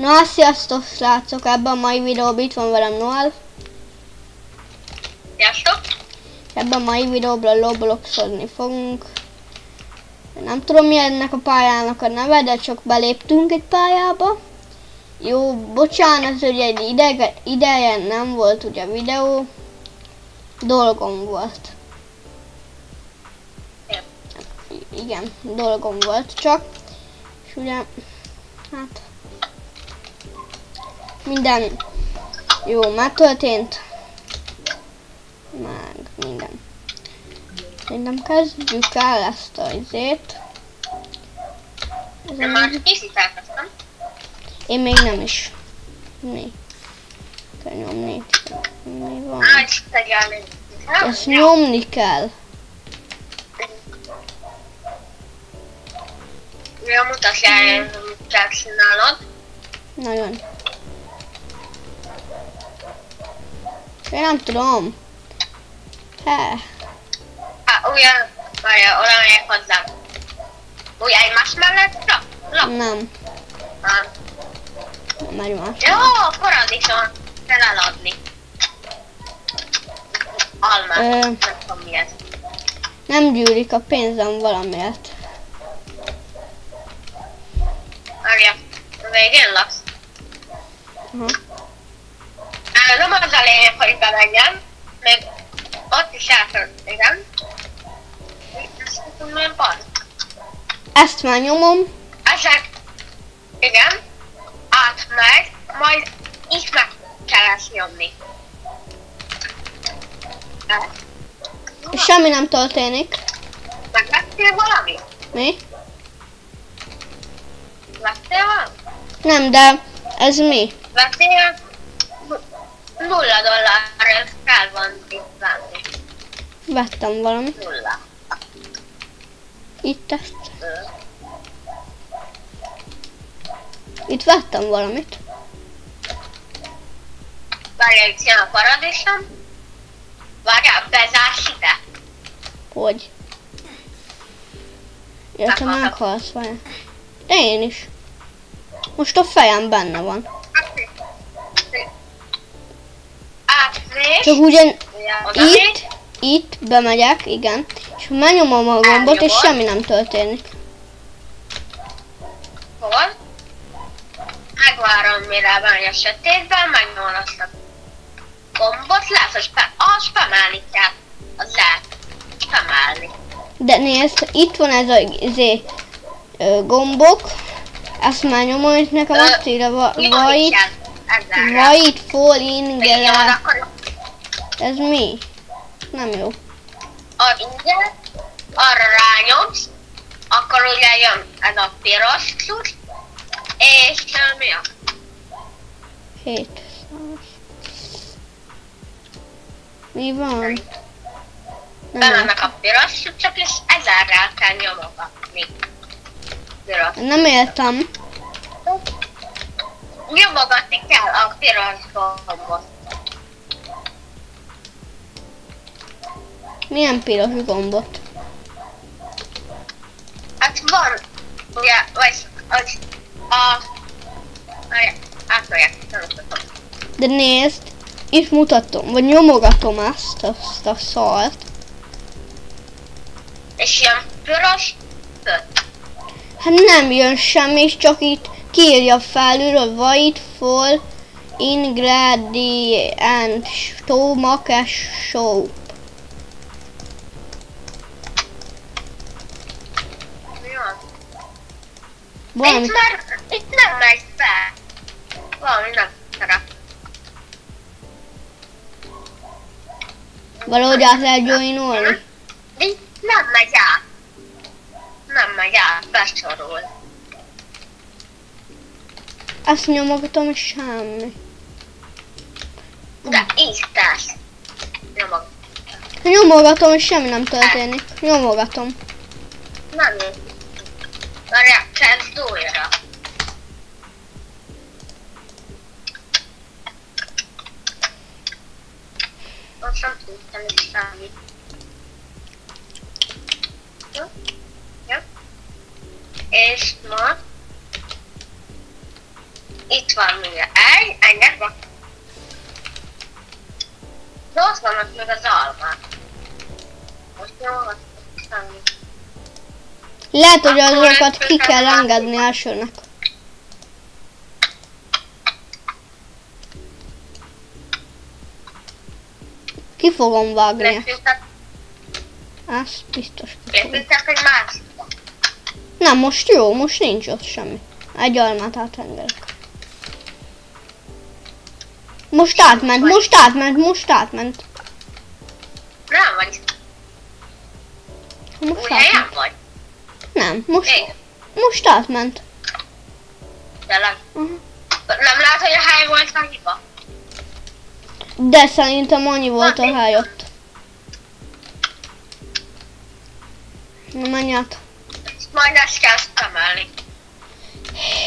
Na, sziasztok srácok, ebben a mai videóban itt van velem Noel. Sziasztok! Ebben a mai videóban Robloxozni fogunk. Nem tudom mi ennek a pályának a neve, de csak beléptünk egy pályába. Jó, bocsánat, hogy egy ideje nem volt ugye videó. Dolgom volt. Igen, dolgom volt csak. És ugye, hát... minden jó megtörtént. Meg minden. Szerintem kezdjük el ezt a izét. De már készít elkezdtem. Én még nem is. Mi? Kell nyomni. Mi van? Ezt nyomni kell. Jó, mutasd el, hogy kell csinálod. Nagyon. Én nem tudom. Olyan, várja, oda megyek hozzám. Úgy egymás mellett lak? Nem. Nem egymás. Jó, paradicsom kell eladni. Almát, nem tudom mi ez. Nem gyűlik a pénzem valamiért. Várja, végén laksz. Nem az a lényeg, hogy bemenjen, még ott is eltörténem. Ezt tudom, milyen van. Ezt már nyomom. Ezek, igen, átmegy, majd itt meg kell ezt nyomni. Semmi nem történik. Megvettél valami? Mi? Vettél valami? Nem, de ez mi? Vettél $0 kell van itt venni. Vettem valamit. 0. Itt ezt. Itt vettem valamit. Várjál, itt jön a paradicsom. Várjál, bezársz ide. Hogy? Értem, meghalsz vele. De én is. Most a fejem benne van. Átmész. Csak ugyan itt bemegyek, igen. És megnyomom a gombot, és semmi nem történik. Hol? Megvárom, mire bemegy a sötétben, megnyomom azt a gombot, lesz, hogy spamelni kell. Az lehet spamelni. De nézd, itt van ez a gombok. Ezt már nyomom, és nekem azt írja white fall in gele. Ez mi? Nem jó. Igen, arra rányomsz, akkor ugye jön ez a piros cucc, és mi a? 700. Mi van? Bemennek a piros cuccok, és 1000-rel kell nyomogatni. Nem értem. Nyomogatni kell a piros gombot. Milyen piros gombot? Hát van, ugye, vagy az átmegyek, nem tudom. De nézd, itt mutatom, vagy nyomogatom azt a szart. És ilyen piros, Hát nem jön semmi, és csak itt kiírja felülről white fall ingredient stomach soap. Valami... Itt nem megy fel. Valami nem szeret. Valahogy át lehet joinolni. Itt nem megy át. Nem megy át, besorol. Ezt nyomogatom, és semmi. De így tesz. Nyomogatom, és semmi nem történik. Nyomogatom. Nem így. Várjál, kezd újra. Most nem tudtam is semmit. Jó? Jó? És ma Itt van ugye enged van. De ott vannak még az almák. Most nyolgat tenni. Lehet, hogy azokat ki kell engedni elsőnek. Ki fogom vágni ezt. Ez biztos. Lépítek egy másikba. Nem, most jó, most nincs ott semmi. Egy almát átengedek. Most átment. Nem vagy. Most Új helyen átment. vagy? Nem, Igen. most átment. Tényleg? Nem látod, hogy a hely volt a hiba? De szerintem annyi volt a hely ott. Na menj át. Majd ezt kell emelni.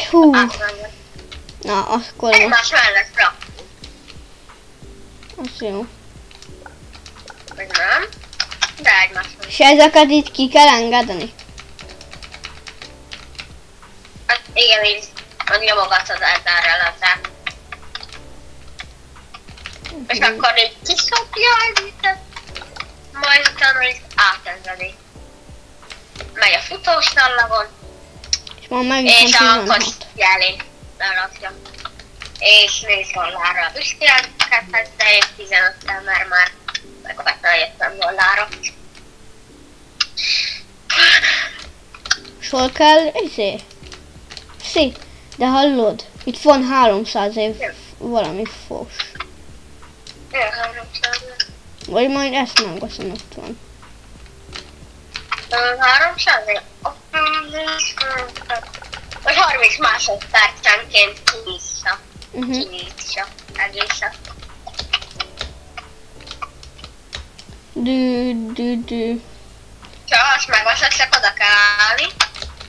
Hú. Átmenni. Na, akkor most Egymás mellett rakni. az jó. Vagy nem? De egymás mellett. És ezeket itt ki kell engedni. Hát igen, így nyomogatod ezzel le. És akkor így kiszopja együttet, majd utána így átengedi. Megy a futós nallagon, És már meg is és van a 16. kocsi jelén lerakja. És néz vollára a büszkéleket, de én 15-tel, mert már megjöttem vollára. És hol kell de hallod? Itt van 300 év valami fos. Én 300. Vagy majd ezt megveszem, ott van. 300? Vagy 30 másodpercenként kinyissa. Kinyissa egészet. Dű. Ha azt megveszed, csak oda kell állni,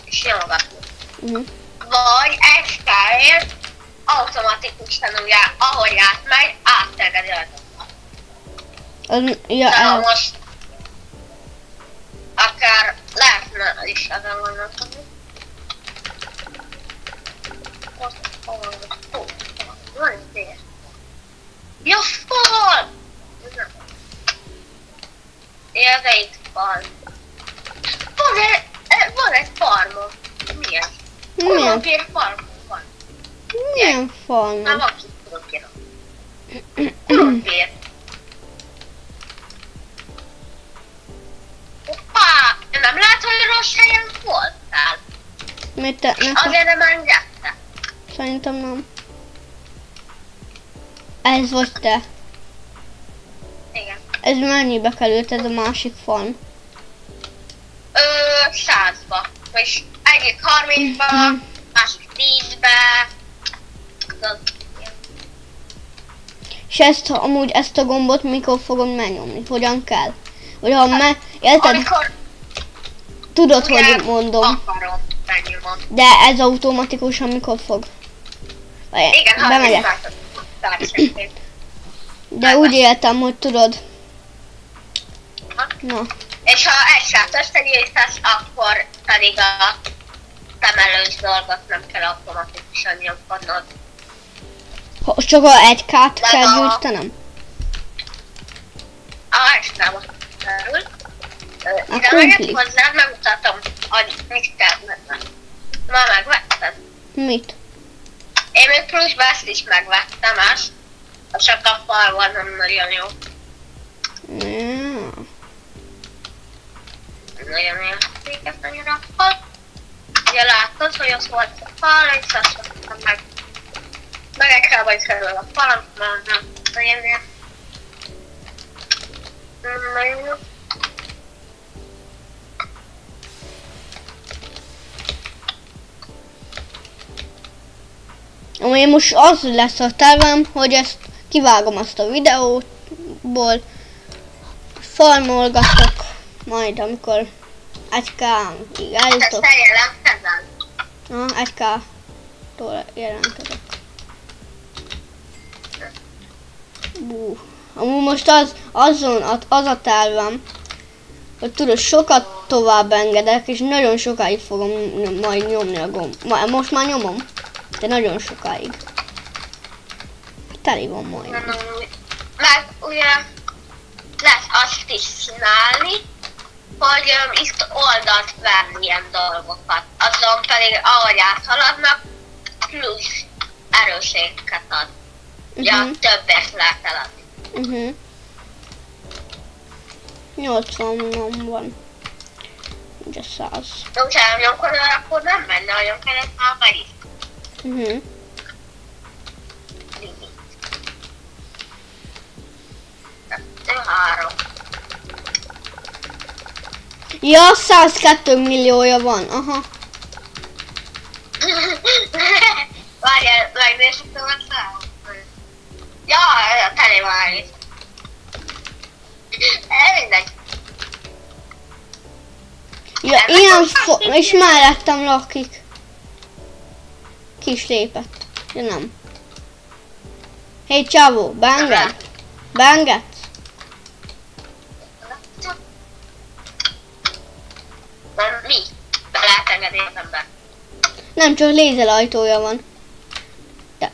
és nyomogatni. Vagy egy kell automatikusan ugye, ahogy átmegy, áttegedi azokat. Ja, de ha most akár lehetne is ezen gondolkodni. Van egy tér. Ja, fal! Ja, itt van. Van egy farmon. Mi ez? Kolompér farmon van. Milyen farmon? Már van ki kolompér. Kolompér. Hoppá! Nem lehet, hogy rossz helyen voltál? Mit te? Azért nem engedte. Szerintem nem. Ez vagy te. Igen. Ez mennyibe került ez a másik farm? 100-ba. Vagyis egyik 30-ba, másik 10-be. És ezt, amúgy ezt a gombot mikor fogom megnyomni? Hogyan kell? Vagy ha érted? Amikor Tudod, hogy mondom. akarom, megnyomom. De ez automatikusan mikor fog? Igen, 30 bemegyek. másodpercenként. De úgy éltem, hogy tudod. Na. És ha egy sátos tenyésztesz, akkor pedig a temelős dolgot nem kell automatikusan nyomkodnod. Csak a 1K-t kell gyűjtenem? Extra kerül. Ide kumpli. megyek hozzád, megmutatom, hogy mit kell megvenni. Már megvetted? Mit? Én még pluszba ezt is megvettem, ezt. Csak a falval nem nagyon jó. Ja. Nagyon érték ezt annyira a fal. Ugye láttad, hogy az volt a fal, és azt vettem meg. Meg egy kába is kerül a falam, mert nem nagyon ér. Nagyon jó. Amúgy most az lesz a tervem, hogy ezt kivágom azt a videóból, farmolgatok, majd amikor 1K-ig eljutok. Te jelentkezel? 1K-tól jelentkezek. Amúgy most az a tervem, hogy tudod, sokat tovább engedek, és nagyon sokáig fogom majd nyomni a gomb. Most már nyomom. De nagyon sokáig. Teli van majd. Meg ugye lehet azt is csinálni, hogy itt oldalt venni ilyen dolgokat. Azon pedig ahogy áthaladnak, plusz erősséget ad. Ja, többet lehet eladni. 80 van. Ugye 100. De utána nyomkodod, akkor nem menne, nagyon kellett már megint. Ja, 102 milliója van, aha. Várjál, megnézzük a számot. Ja, tele van itt. Mindegy. Ja, ilyen és mellettem lakik. Ki is lépett. De nem. Hey, csávó, beenged? Beengedsz? Mi? Be lehet engedni az ember. Nem, csak lézelajtója van. De,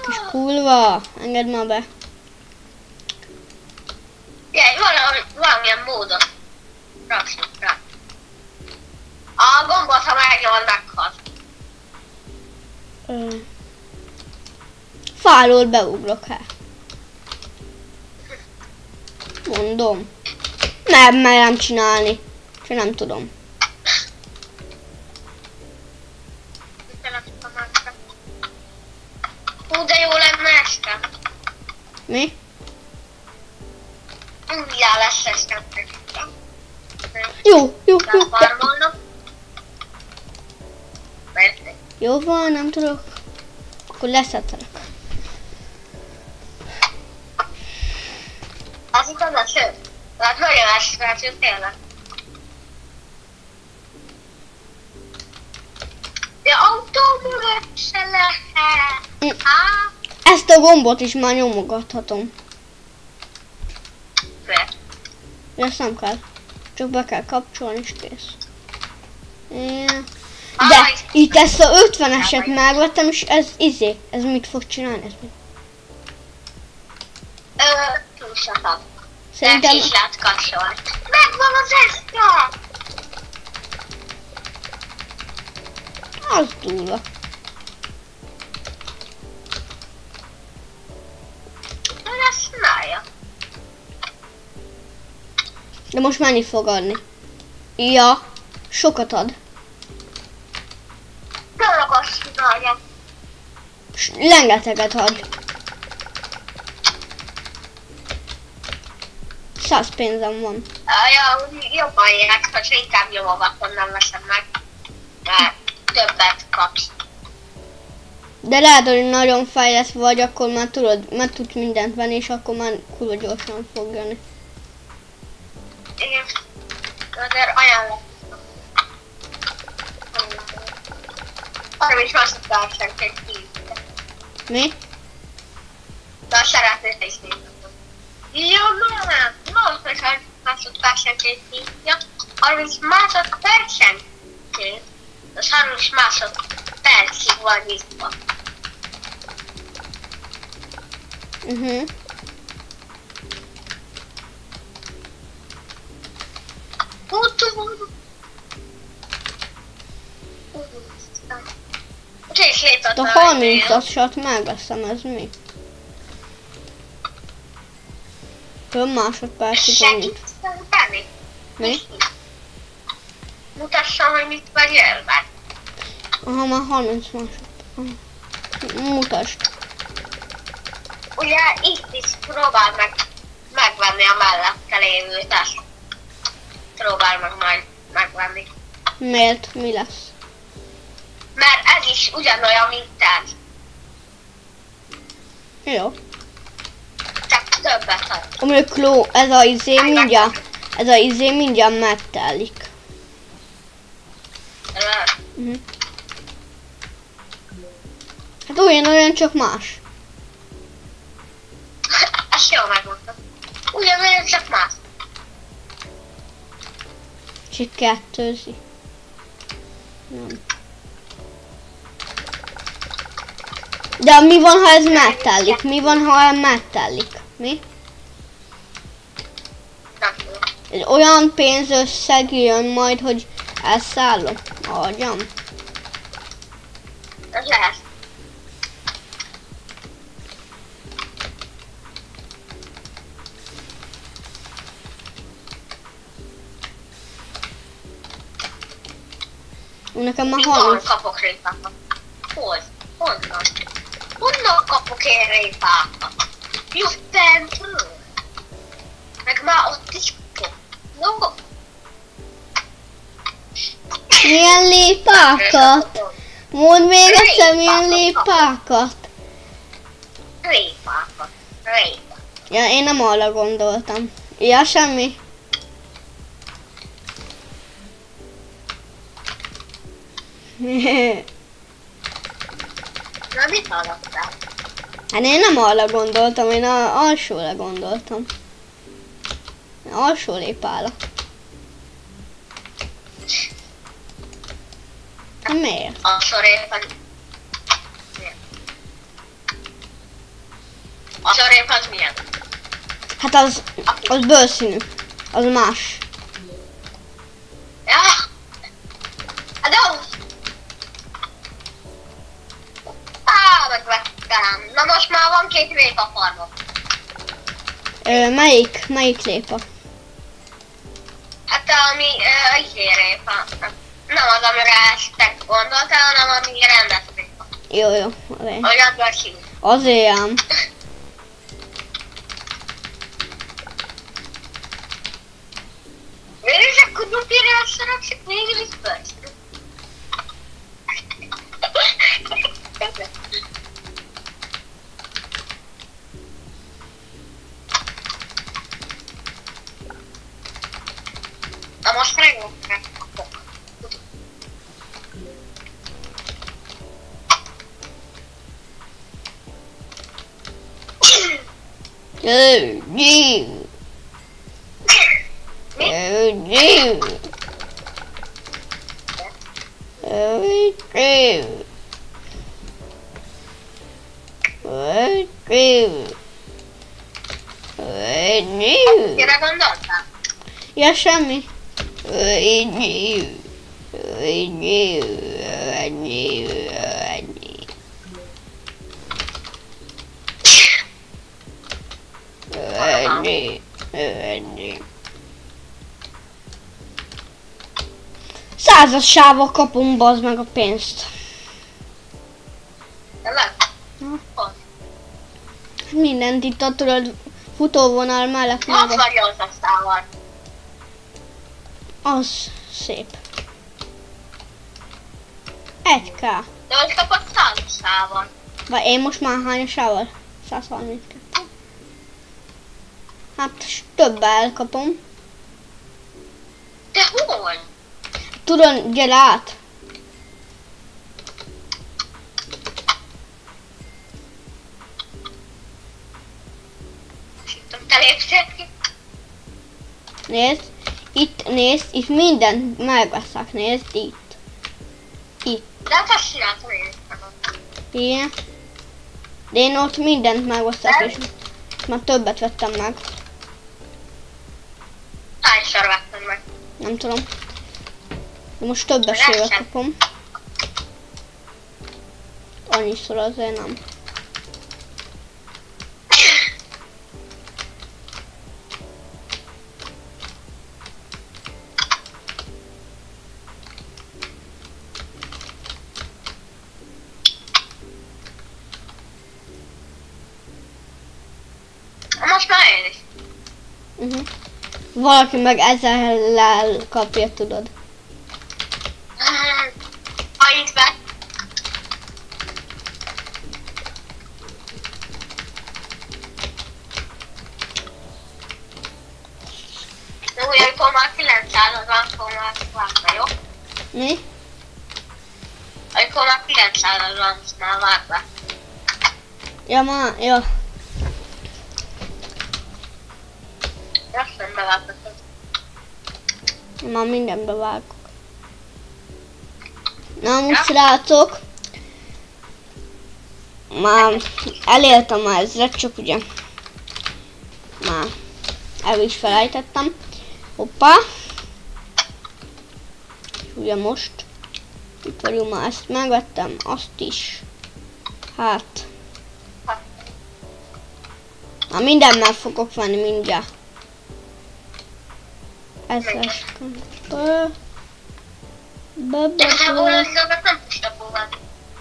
kis kurva, engedd már be. Jaj, valamilyen módon. Raksuk rá. A gombot, ha megnyomod, meghal. Fáról beugrok el. Mondom. Nem merem csinálni. Csak nem tudom. Hú, de jó lenne este. Mi? Mindjárt lesz este. Jó. Lefarmolnom. Jó van, nem tudok. Akkor leszetelek. Az itt az a sőt. Tehát nagyon esik tényleg. De autóművet se lehet. Ezt a gombot is már nyomogathatom. Miért? Ezt nem kell. Csak be kell kapcsolni és kész. De itt ezt a 50-eset megvettem, és ez ez mit fog csinálni? Ez mit? Túlsatad. Szerintem... Nem is lehet kapcsolni. Megvan az extra! Az durva. Ezt csinálja. De most mennyit fog adni? Ja, sokat ad. Tényleg azt csinálja. Rengeteget ad. 100 pénzem van. Ja, jobban játszhat, inkább nyomogatom, nem veszem meg. Mert többet kapsz. De lehet, hogy nagyon fejlesz vagy, akkor már tudod, meg tudsz mindent venni, és akkor már kurva gyorsan fog jönni. Igen. Azért ajánlom. Arra is másodpercenként hívjuk. Mi? De a szeretnék is nézni. Ja, nem. Most, hogy másodpercenként hívja. 30 másodpercenként. Az 30 másodpercig van nyitva. A 30-asat megveszem, ez mi? 5 másodpercig van itt. Mi? Mutassam, hogy mit vegyél meg. Aha, már 30 másodperc. Mutasd. Ugye itt is próbáld meg megvenni a mellette lévőt, ezt próbáld meg majd megvenni. Miért? Mi lesz? Mert ez is ugyanolyan, mint ez. Jó. Csak többet ad. Mondjuk Kló, ez a izé mindjárt megtelik. Hát olyan, csak más. Ezt jól megmondtam. Ugyanolyan, csak más. És itt kettőzi. Nem. De mi van, ha ez megtellik? Mi van, ha ez megtellik? Mi? Nem tudom. Egy olyan pénzösszeg jön majd, hogy elszállom a agyam. Ez lehet. Nekem már Honnan 30. kapok répákat? Hol? Honnan? Honnan kapok én répákat? Jó, fentről. Meg már ott is kapok. No. Milyen lépákat? Mondd még egyszer, milyen lépákat? Répákat. Répákat. Ja, én nem arra gondoltam. Ja, semmi. Na, mit hallottál? Hát én nem arra gondoltam, én alsóra gondoltam. Alsó lépára. Miért? Alsó rép alsó rép az milyen? Hát az bőrszínű. Az más. Ja! Hát de az! Megvettem. Na most már van 2 répa farmom. Melyik lépa? Hát ami répa. Nem az, amire te gondoltál, hanem ami rendes répa. Jó, azért. Olyan bőrszínű. Azért ám. Mégis akkor dupire összerakjuk, mégis bőrszínű. Na most megmondjuk. Kire gondoltál? Ja, semmi. Százas sávval kapunk, bazd meg a pénzt. Tényleg? Hol? Mindent itt a tudod, futóvonal mellett meg. 68-as szával. Az szép. 1K. De hogy kapott 100-as szával? Vagy én most már hányasával? 132. Hát több elkapom. De hol? Tudod, gyere át. Te léptél ki? Nézd. Nézd, itt mindent megveszek. Nézd, itt. Itt. De hát azt csináltam én is. Igen. De én ott mindent megveszek, és már többet vettem meg. Hányszor vettem meg? Nem tudom. De most több esélyvel kapom. Annyiszor azért nem. Most már én is. Valaki meg ezzel kapja, tudod. Ha itt vett. De úgy, amikor már 900 van, akkor már várva, jó? Mi? Amikor már 900 van, most már várva. Ja, már, jó. Azt nem bevágtatod. Már mindenbe vágok. Na most srácok. Már elértem a 1000-et, csak ugye már el is felejtettem. Hoppá! Ugye most itt vagyunk, már ezt megvettem, azt is. Hát. Már mindennel fogok venni mindjárt. Ez lesz.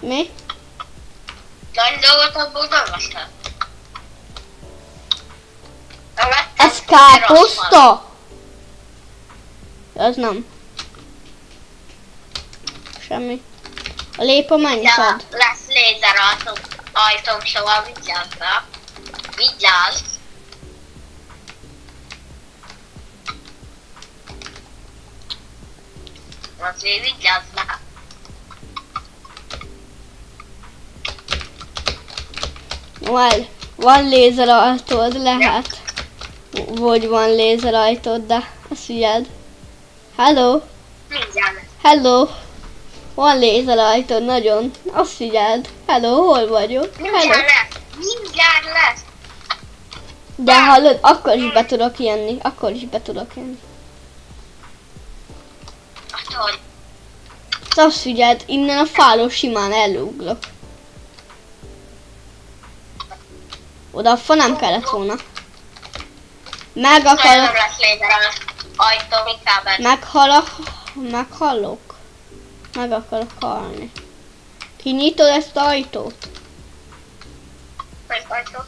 Mi? Nagy dolgot abból nem veszem. Ez káposzta? Ez nem. Semmi. A lépa mennyit ad? Lesz lézer ajtóm, szóval vigyázzál. Vigyázz. Azért vigyázzál. Van lézerajtód, lehet. Vagy van lézerajtód, de azt figyeld. Hello? Mindjárt lesz. Hello? Van lézerajtód, nagyon. Azt figyeld. Hello, hol vagyok? Mindjárt lesz. Mindjárt lesz. De hallod, akkor is be tudok jönni. Akkor is be tudok jönni. Azt hogy? Azt figyeld, innen a fáról simán elugrok. Oda a fa nem kellett volna. Nem lesz lézer ajtóm, inkább. Meghallok. Meg akarok halni. Kinyitod ezt az ajtót? Melyik ajtót?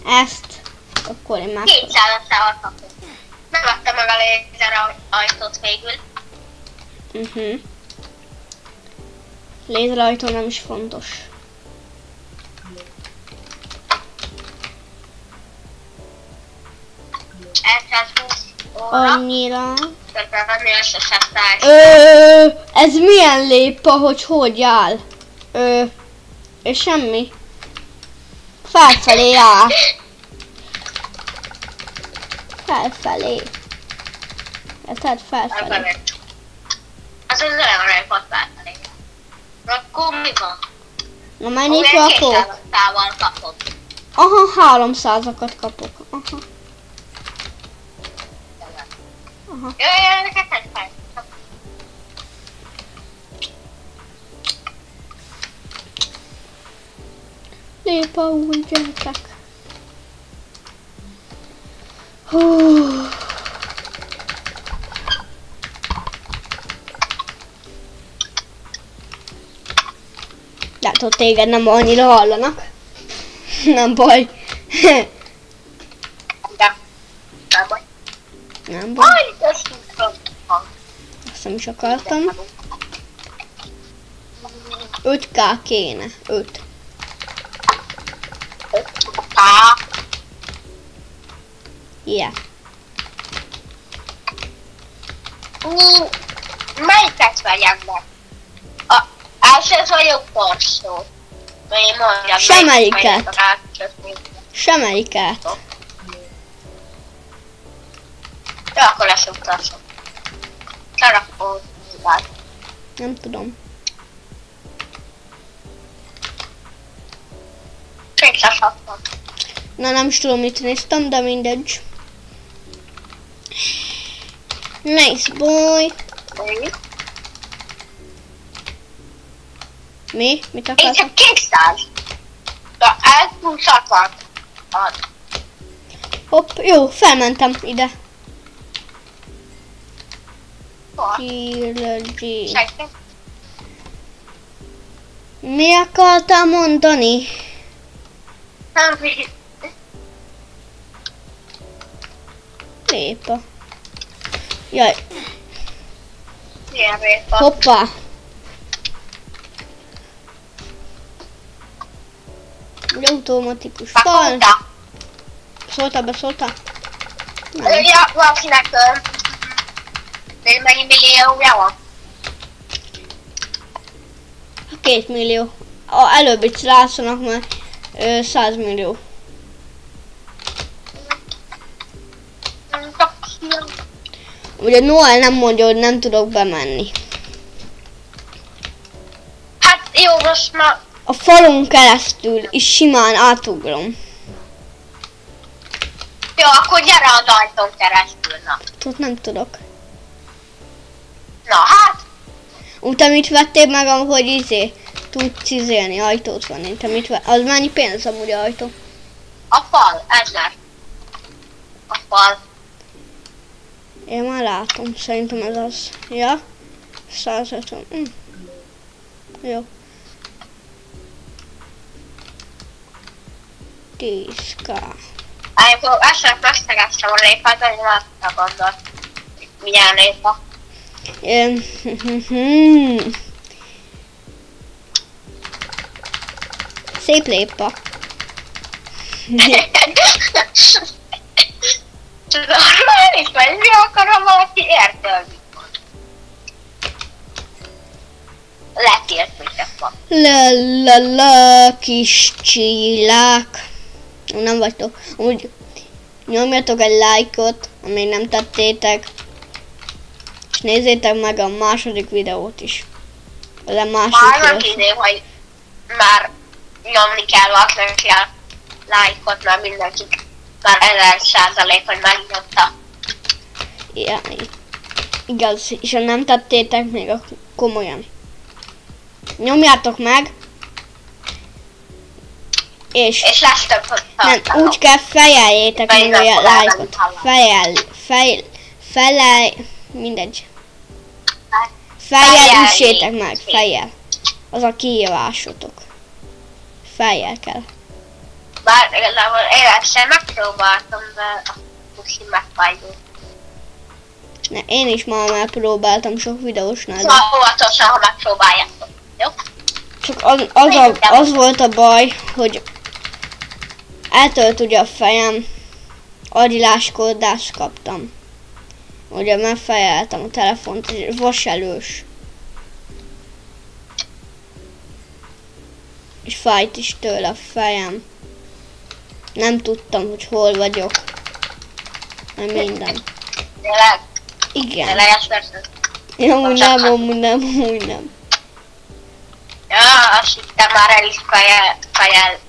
Ezt. Akkor én már... 200-al kapom. Nem vettem meg a lézer ajtót végül. Lézerajtó nem is fontos. Annyira. Ez milyen lépa, hogy áll? És semmi. Felfelé áll. Felfelé. Tehát felfelé. Az olyan rajpat felfelé. Akkor mi van? Na mennyit kapok? Aha, 300-akat kapok. Aha. Jöjjön, neked egy fel. Lépa új, gyertek. Hú. Látod, téged nem annyira hallanak. Nem baj. Nem baj. Nem baj. Azt nem is akartam. 5K kéne. 5. Yeah. Melyiket vegyem meg? Elsőt vagy utolsó? Semmelyiket. Semmelyiket. Jó, akkor lesz utolsó. Csarakó. Nem tudom. 260. Na nem is tudom, mit néztem, de mindegy. Nice boy. Mi? Mit Én akartam? csak 200. De ez 20-60. Ad. Hopp, jó, felmentem ide. Segítek. Mi akartál mondani? Nem vigyük. Lépa. Jaj, Ilyen répa. hoppá. Ugye automatikus fal. Beszóltál? Nem. Ja, valakinek mennyi milliója van? 2 millió. Előbb itt rászolnak már 100 millió. Ugye Noel nem mondja, hogy nem tudok bemenni. Hát Jó, most már... A falon keresztül is simán átugrom. Jó, akkor gyere az ajtón keresztül, na. Tudod, nem tudok. Na hát, Te mit vettél meg, hogy tudsz ajtót venni? Te mit az mennyi pénz amúgy ajtó? a fal, 1000. A fal. Én már látom, szerintem ez az. Ja? 150. Jó. 10k. Amikor esetleg megszereztem a lépát, de én azt gondolt. Milyen lépa. Szép lépa. Tudom, én is vagy, mi akarom valaki értelmi. Letért minket van. La kis csillák. Nem vagytok. Úgy nyomjatok egy lájkot, amíg nem tettétek. És nézzétek meg a második videót is. Az a második Már nem idő, hogy már nyomni kell valakinek a lájkot, mert mindenki már 1000%, hogy megnyomta. Ja, igaz. És ha nem tettétek még, akkor komolyan. Nyomjátok meg. És lesz több nem, úgy kell fejeljétek meg a lájkot. Mindegy. Fejjel üssétek meg, fejjel. Az a kihívásotok. Fejjel kell. Bár igazából én egyszer megpróbáltam, de a pusi megfájdult. Én is már megpróbáltam sok videósnál. Szóval óvatosan, ha megpróbáljátok. Jó? Csak az volt a baj, hogy eltölt ugye a fejem, agyláskordást kaptam. Ugye megfejeltem a telefont, és vaselős. És fájt is tőle a fejem. Nem tudtam, hogy hol vagyok. Nem minden. Tényleg? Igen. Tényleg ezt veszed? Ja, amúgy nem. Ja, azt hittem már el is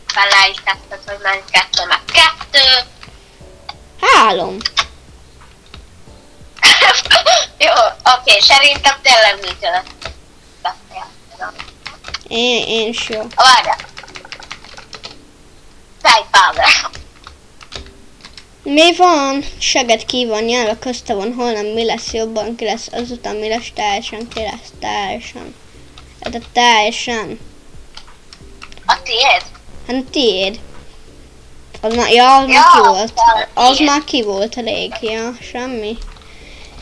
felejtetted, hogy mennyi 2 meg 2. 3. Jó, oké, szerintem tényleg működött. Én is jó. Várjál. Fejpáver. Mi van? Seged ki van, nyelve közte van, holnap mi lesz jobban, ki lesz, azután mi lesz teljesen, ki lesz teljesen. Hát a teljesen. A tiéd? Hát a tiéd. Az már, ja, az már ki volt. Az már ki volt elég, ja, semmi.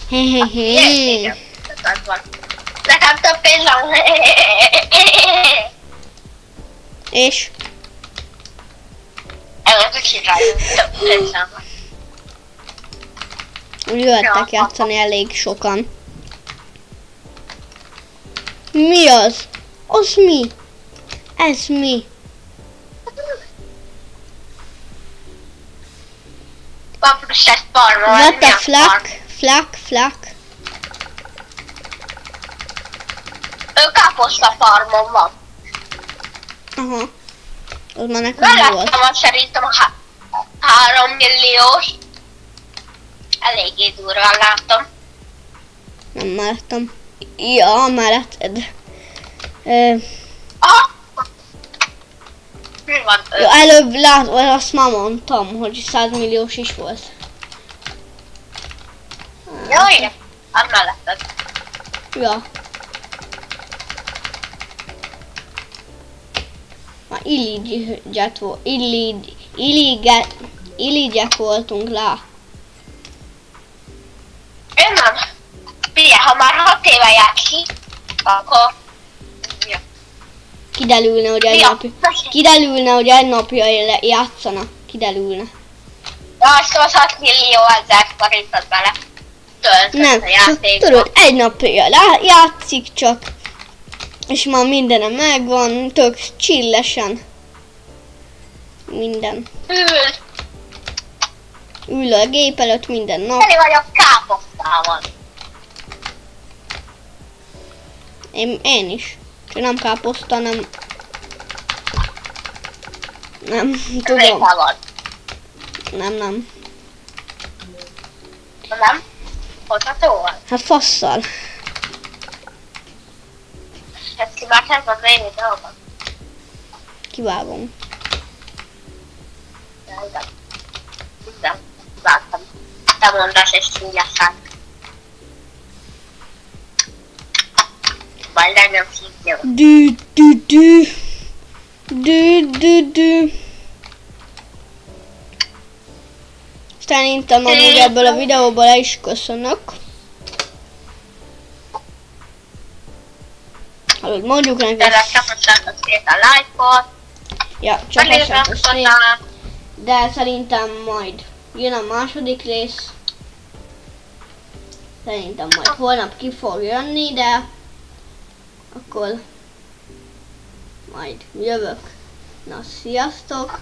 Hehehe. Nekem több pénzem. És? Előtt királyom, több pénzem. Úgy jöttek játszani elég sokan. Mi az? Az mi? Ez mi? Papus ezt farmol. What the flak? Ő káposzta farmon van. Aha. Az már nekem volt. Belettem szerintem a 3 milliós. Eléggé durván látom. Nem láttam. Ja, melletted. Mi van? Jó, előbb azt már mondtam, hogy 100 milliós is volt. Jó, igen. Az melletted. Ja. Már irigyek voltunk lá. Én nem. Figyelj, ha már 6 éve játszik, akkor... Kiderülne, hogy egy napja játszana. Kiderülne. Azt az 6 millió ezer forintot bele töltött Nem, a játékba. tudod, egy napja játszik csak. És már mindenem megvan, tök chillesen. Minden. Ül a gép előtt minden nap. Teli vagyok káposztával. Én is. Csak nem káposzta, nem... Nem, tudom. Nem. Nem? Hozható volt? Hát fasszal. Ezt kivágták az én videóban. Kivágom. Igen, vágtam. Te mondás és csúlyásság. Vagy legyen szívja. Dű. Szerintem amúgy ebből a videóból el is köszönök. Ahogy mondjuk nekik. De csapassátok szét a like-ot. Ja, csapassátok szét. De szerintem majd jön a második rész. Szerintem majd holnap ki fog jönni, de akkor majd jövök. Na, sziasztok!